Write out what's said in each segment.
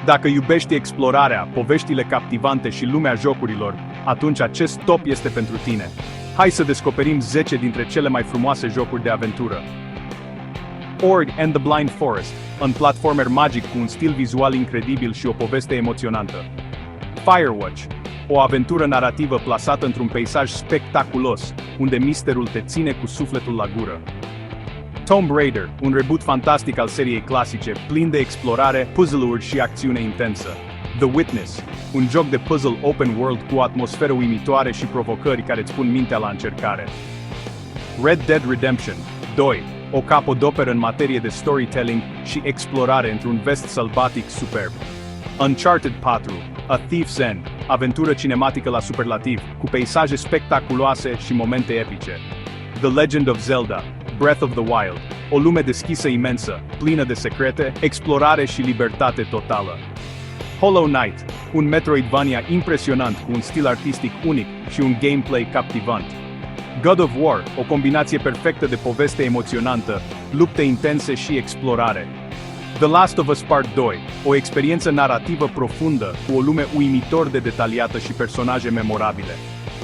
Dacă iubești explorarea, poveștile captivante și lumea jocurilor, atunci acest top este pentru tine. Hai să descoperim 10 dintre cele mai frumoase jocuri de aventură. Ori and the Blind Forest, un platformer magic cu un stil vizual incredibil și o poveste emoționantă. Firewatch, o aventură narrativă plasată într-un peisaj spectaculos, unde misterul te ține cu sufletul la gură. Tomb Raider, un reboot fantastic al seriei clasice, plin de explorare, puzzle-uri și acțiune intensă. The Witness, un joc de puzzle open world cu o atmosferă uimitoare și provocări care îți pun mintea la încercare. Red Dead Redemption 2, o capodoperă în materie de storytelling și explorare într-un vest sălbatic superb. Uncharted 4, A Thief's End, aventură cinematică la superlativ, cu peisaje spectaculoase și momente epice. The Legend of Zelda, Breath of the Wild, o lume deschisă imensă, plină de secrete, explorare și libertate totală. Hollow Knight, un Metroidvania impresionant cu un stil artistic unic și un gameplay captivant. God of War, o combinație perfectă de poveste emoționantă, lupte intense și explorare. The Last of Us Part 2, o experiență narrativă profundă, cu o lume uimitor de detaliată și personaje memorabile.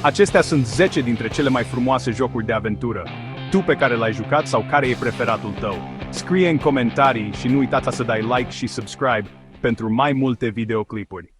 Acestea sunt 10 dintre cele mai frumoase jocuri de aventură. Tu pe care l-ai jucat sau care e preferatul tău? Scrie în comentarii și nu uita să dai like și subscribe pentru mai multe videoclipuri.